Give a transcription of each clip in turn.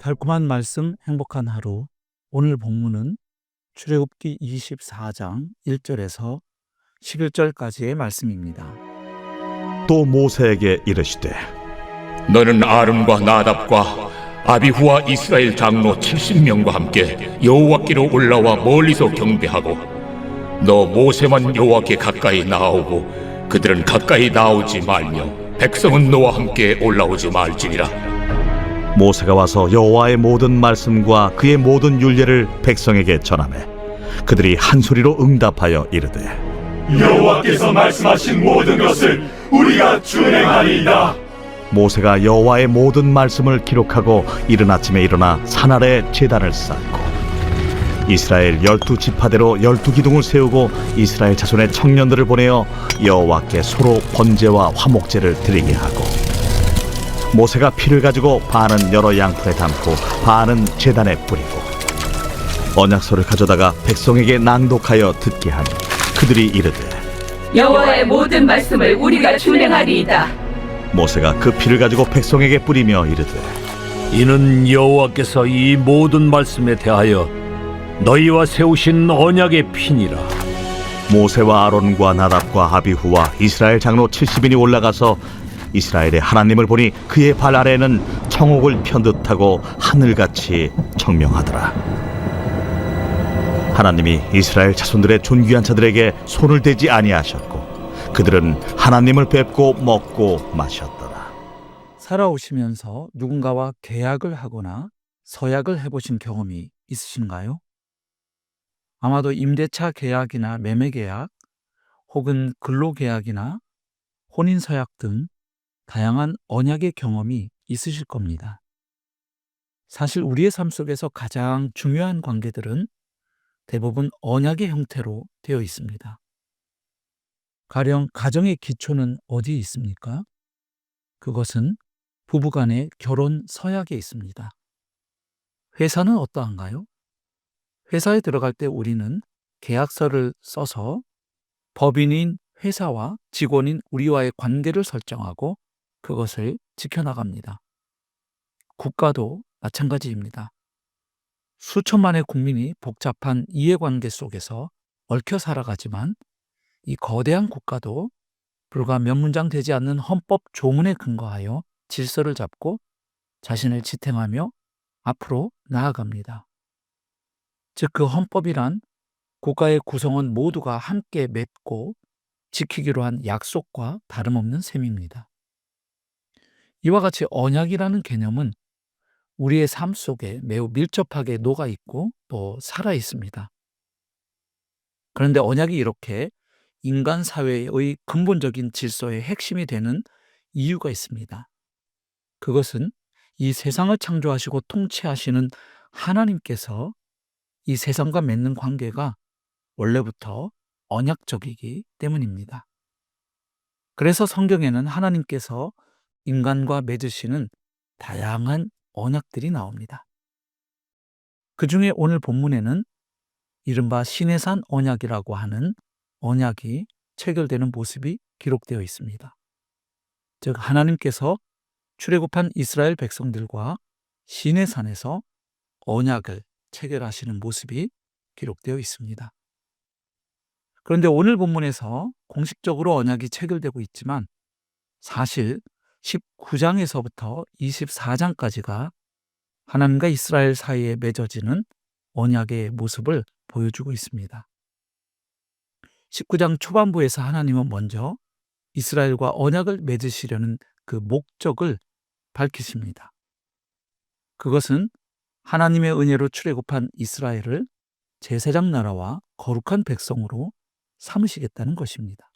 달콤한 말씀, 행복한 하루. 오늘 본문은 출애굽기 24장 1절에서 11절까지의 말씀입니다. 또 모세에게 이르시되 너는 아론과 나답과 아비후와 이스라엘 장로 70명과 함께 여호와께로 올라와 멀리서 경배하고 너 모세만 여호와께 가까이 나아오고 그들은 가까이 나오지 말며 백성은 너와 함께 올라오지 말지니라. 모세가 와서 여호와의 모든 말씀과 그의 모든 율례를 백성에게 전하매 그들이 한 소리로 응답하여 이르되 여호와께서 말씀하신 모든 것을 우리가 준행하리이다. 모세가 여호와의 모든 말씀을 기록하고 이른 아침에 일어나 산 아래 제단을 쌓고 이스라엘 12지파대로 12기둥을 세우고 이스라엘 자손의 청년들을 보내어 여호와께 소로 번제와 화목제를 드리게 하고 모세가 피를 가지고 반은 여러 양푼에 담고 반은 제단에 뿌리고 언약서를 가져다가 백성에게 낭독하여 듣게 하니 그들이 이르되 여호와의 모든 말씀을 우리가 준행하리이다. 모세가 그 피를 가지고 백성에게 뿌리며 이르되 이는 여호와께서 이 모든 말씀에 대하여 너희와 세우신 언약의 피니라. 모세와 아론과 나답과 아비후와 이스라엘 장로 70인이 올라가서 이스라엘의 하나님을 보니 그의 발 아래에는 청옥을 편 듯하고 하늘같이 청명하더라. 하나님이 이스라엘 자손들의 존귀한 자들에게 손을 대지 아니하셨고 그들은 하나님을 뵙고 먹고 마셨더라. 살아오시면서 누군가와 계약을 하거나 서약을 해보신 경험이 있으신가요? 아마도 임대차 계약이나 매매 계약 혹은 근로계약이나 혼인서약 등 다양한 언약의 경험이 있으실 겁니다. 사실 우리의 삶 속에서 가장 중요한 관계들은 대부분 언약의 형태로 되어 있습니다. 가령 가정의 기초는 어디에 있습니까? 그것은 부부간의 결혼 서약에 있습니다. 회사는 어떠한가요? 회사에 들어갈 때 우리는 계약서를 써서 법인인 회사와 직원인 우리와의 관계를 설정하고 그것을 지켜나갑니다. 국가도 마찬가지입니다. 수천만의 국민이 복잡한 이해관계 속에서 얽혀 살아가지만 이 거대한 국가도 불과 몇 문장 되지 않는 헌법 조문에 근거하여 질서를 잡고 자신을 지탱하며 앞으로 나아갑니다. 즉 그 헌법이란 국가의 구성원 모두가 함께 맺고 지키기로 한 약속과 다름없는 셈입니다. 이와 같이 언약이라는 개념은 우리의 삶 속에 매우 밀접하게 녹아 있고 또 살아 있습니다. 그런데 언약이 이렇게 인간 사회의 근본적인 질서의 핵심이 되는 이유가 있습니다. 그것은 이 세상을 창조하시고 통치하시는 하나님께서 이 세상과 맺는 관계가 원래부터 언약적이기 때문입니다. 그래서 성경에는 하나님께서 인간과 맺으시는 다양한 언약들이 나옵니다. 그 중에 오늘 본문에는 이른바 시내산 언약이라고 하는 언약이 체결되는 모습이 기록되어 있습니다. 즉 하나님께서 출애굽한 이스라엘 백성들과 시내산에서 언약을 체결하시는 모습이 기록되어 있습니다. 그런데 오늘 본문에서 공식적으로 언약이 체결되고 있지만 사실 19장에서부터 24장까지가 하나님과 이스라엘 사이에 맺어지는 언약의 모습을 보여주고 있습니다. 19장 초반부에서 하나님은 먼저 이스라엘과 언약을 맺으시려는 그 목적을 밝히십니다. 그것은 하나님의 은혜로 출애굽한 이스라엘을 제사장 나라와 거룩한 백성으로 삼으시겠다는 것입니다.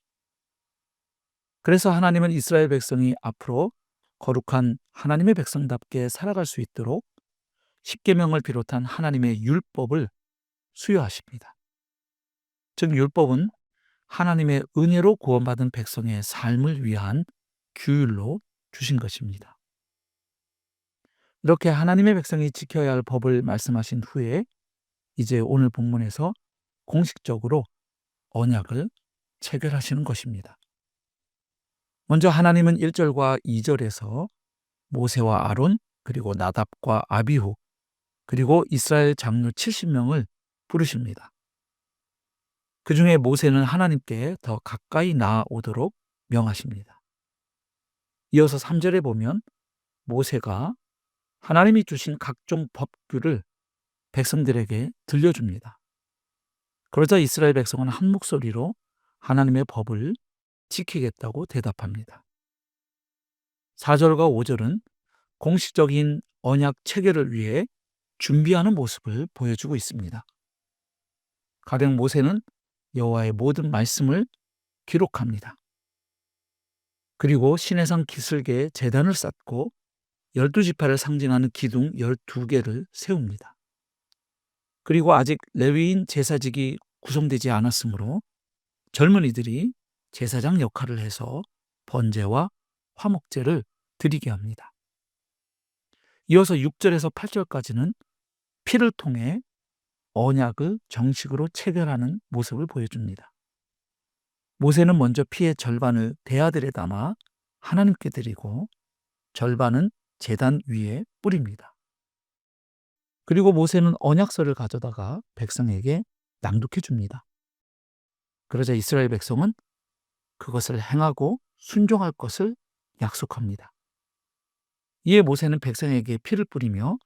그래서 하나님은 이스라엘 백성이 앞으로 거룩한 하나님의 백성답게 살아갈 수 있도록 십계명을 비롯한 하나님의 율법을 수여하십니다. 즉 율법은 하나님의 은혜로 구원받은 백성의 삶을 위한 규율로 주신 것입니다. 이렇게 하나님의 백성이 지켜야 할 법을 말씀하신 후에 이제 오늘 본문에서 공식적으로 언약을 체결하시는 것입니다. 먼저 하나님은 1절과 2절에서 모세와 아론 그리고 나답과 아비후, 그리고 이스라엘 장로 70명을 부르십니다. 그 중에 모세는 하나님께 더 가까이 나아오도록 명하십니다. 이어서 3절에 보면 모세가 하나님이 주신 각종 법규를 백성들에게 들려줍니다. 그러자 이스라엘 백성은 한 목소리로 하나님의 법을 지키겠다고 대답합니다. 4절과 5절은 공식적인 언약 체결을 위해 준비하는 모습을 보여주고 있습니다. 가령 모세는 여호와의 모든 말씀을 기록합니다. 그리고 시내산 기슭에 제단을 쌓고 12지파를 상징하는 기둥 12개를 세웁니다. 그리고 아직 레위인 제사직이 구성되지 않았으므로 젊은이들이 제사장 역할을 해서 번제와 화목제를 드리게 합니다. 이어서 6절에서 8절까지는 피를 통해 언약을 정식으로 체결하는 모습을 보여줍니다. 모세는 먼저 피의 절반을 대야들에 담아 하나님께 드리고 절반은 제단 위에 뿌립니다. 그리고 모세는 언약서를 가져다가 백성에게 낭독해 줍니다. 그러자 이스라엘 백성은 그것을 행하고 순종할 것을 약속합니다. 이에 모세는 백성에게 피를 뿌리며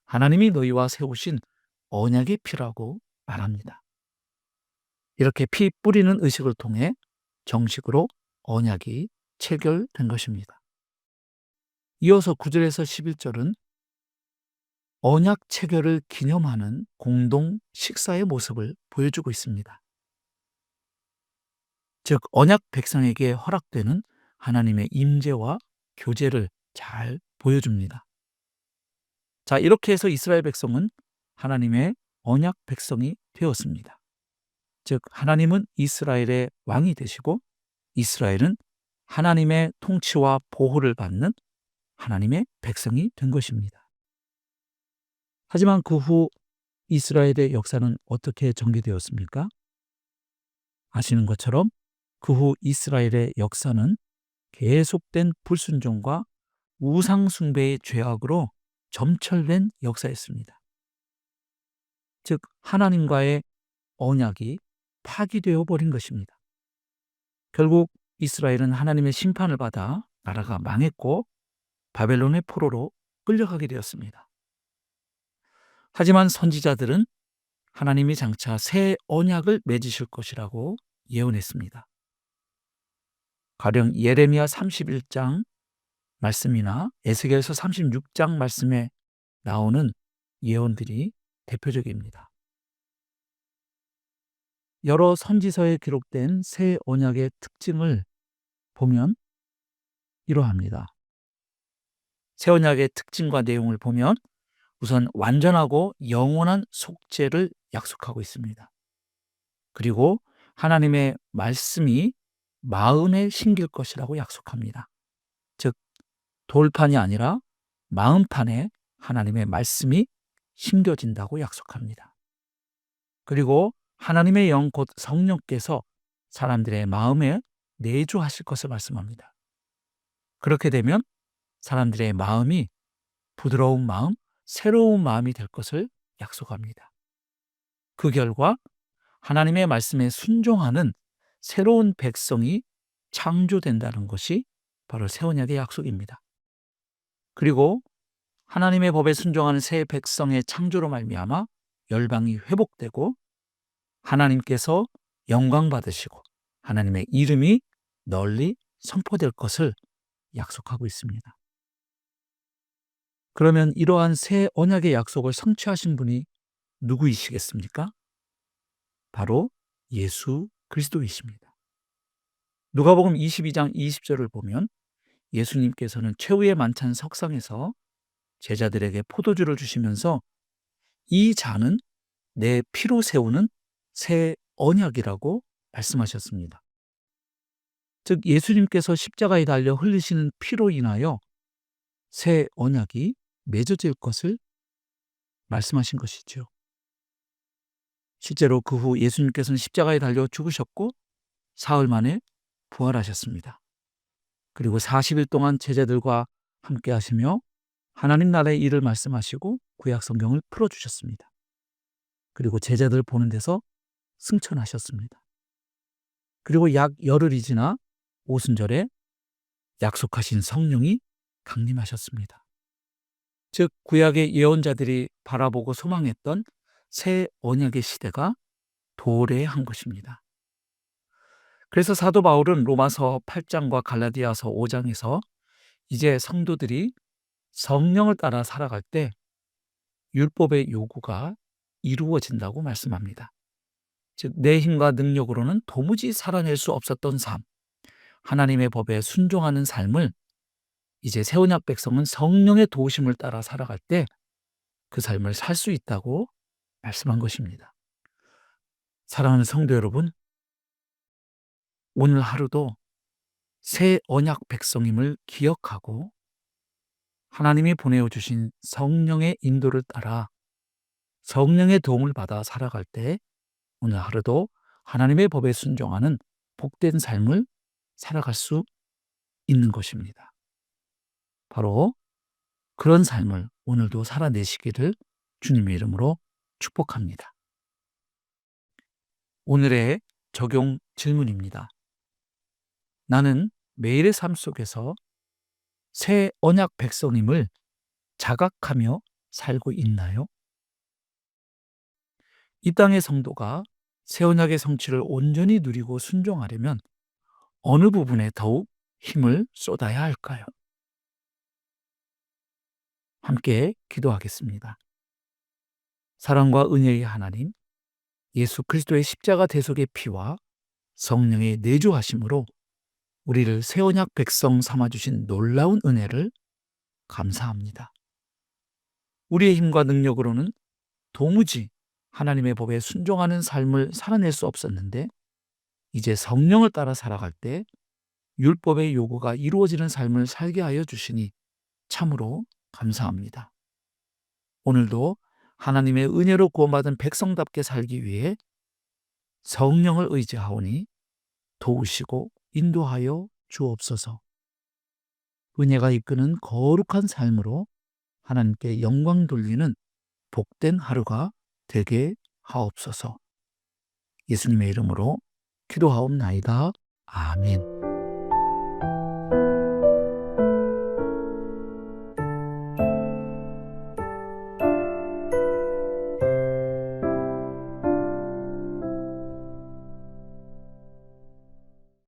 하나님이 너희와 세우신 언약의 피라고 말합니다. 이렇게 피 뿌리는 의식을 통해 정식으로 언약이 체결된 것입니다. 이어서 9절에서 11절은 언약 체결을 기념하는 공동 식사의 모습을 보여주고 있습니다. 즉 언약 백성에게 허락되는 하나님의 임재와 교제를 잘 보여줍니다. 자, 이렇게 해서 이스라엘 백성은 하나님의 언약 백성이 되었습니다. 즉 하나님은 이스라엘의 왕이 되시고 이스라엘은 하나님의 통치와 보호를 받는 하나님의 백성이 된 것입니다. 하지만 그 후 이스라엘의 역사는 어떻게 전개되었습니까? 아시는 것처럼 그 후 이스라엘의 역사는 계속된 불순종과 우상숭배의 죄악으로 점철된 역사였습니다. 즉 하나님과의 언약이 파기되어 버린 것입니다. 결국 이스라엘은 하나님의 심판을 받아 나라가 망했고 바벨론의 포로로 끌려가게 되었습니다. 하지만 선지자들은 하나님이 장차 새 언약을 맺으실 것이라고 예언했습니다. 가령 예레미야 31장 말씀이나 에스겔서 36장 말씀에 나오는 예언들이 대표적입니다. 여러 선지서에 기록된 새 언약의 특징을 보면 이러합니다. 새 언약의 특징과 내용을 보면 우선 완전하고 영원한 속죄를 약속하고 있습니다. 그리고 하나님의 말씀이 마음에 심길 것이라고 약속합니다. 즉 돌판이 아니라 마음판에 하나님의 말씀이 심겨진다고 약속합니다. 그리고 하나님의 영 곧 성령께서 사람들의 마음에 내주하실 것을 말씀합니다. 그렇게 되면 사람들의 마음이 부드러운 마음, 새로운 마음이 될 것을 약속합니다. 그 결과 하나님의 말씀에 순종하는 새로운 백성이 창조된다는 것이 바로 새 언약의 약속입니다. 그리고 하나님의 법에 순종하는 새 백성의 창조로 말미암아 열방이 회복되고 하나님께서 영광 받으시고 하나님의 이름이 널리 선포될 것을 약속하고 있습니다. 그러면 이러한 새 언약의 약속을 성취하신 분이 누구이시겠습니까? 바로 예수 그리스도이십니다. 누가복음 22장 20절을 보면 예수님께서는 최후의 만찬 석상에서 제자들에게 포도주를 주시면서 이 잔은 내 피로 세우는 새 언약이라고 말씀하셨습니다. 즉 예수님께서 십자가에 달려 흘리시는 피로 인하여 새 언약이 맺어질 것을 말씀하신 것이죠. 실제로 그 후 예수님께서는 십자가에 달려 죽으셨고 사흘 만에 부활하셨습니다. 그리고 40일 동안 제자들과 함께 하시며 하나님 나라의 일을 말씀하시고 구약 성경을 풀어주셨습니다. 그리고 제자들 보는 데서 승천하셨습니다. 그리고 약 열흘이 지나 오순절에 약속하신 성령이 강림하셨습니다. 즉 구약의 예언자들이 바라보고 소망했던 새 언약의 시대가 도래한 것입니다. 그래서 사도 바울은 로마서 8장과 갈라디아서 5장에서 이제 성도들이 성령을 따라 살아갈 때 율법의 요구가 이루어진다고 말씀합니다. 즉 내 힘과 능력으로는 도무지 살아낼 수 없었던 삶, 하나님의 법에 순종하는 삶을 이제 새 언약 백성은 성령의 도우심을 따라 살아갈 때 그 삶을 살 수 있다고 말씀한 것입니다. 사랑하는 성도 여러분, 오늘 하루도 새 언약 백성임을 기억하고 하나님이 보내어 주신 성령의 인도를 따라 성령의 도움을 받아 살아갈 때 오늘 하루도 하나님의 법에 순종하는 복된 삶을 살아갈 수 있는 것입니다. 바로 그런 삶을 오늘도 살아내시기를 주님의 이름으로 축복합니다. 오늘의 적용 질문입니다. 나는 매일의 삶 속에서 새 언약 백성임을 자각하며 살고 있나요? 이 땅의 성도가 새 언약의 성취를 온전히 누리고 순종하려면 어느 부분에 더욱 힘을 쏟아야 할까요? 함께 기도하겠습니다. 사랑과 은혜의 하나님, 예수 그리스도의 십자가 대속의 피와 성령의 내주하심으로 우리를 새 언약 백성 삼아주신 놀라운 은혜를 감사합니다. 우리의 힘과 능력으로는 도무지 하나님의 법에 순종하는 삶을 살아낼 수 없었는데 이제 성령을 따라 살아갈 때 율법의 요구가 이루어지는 삶을 살게 하여 주시니 참으로 감사합니다. 오늘도 하나님의 은혜로 구원받은 백성답게 살기 위해 성령을 의지하오니 도우시고 인도하여 주옵소서. 은혜가 이끄는 거룩한 삶으로 하나님께 영광 돌리는 복된 하루가 되게 하옵소서. 예수님의 이름으로 기도하옵나이다. 아멘.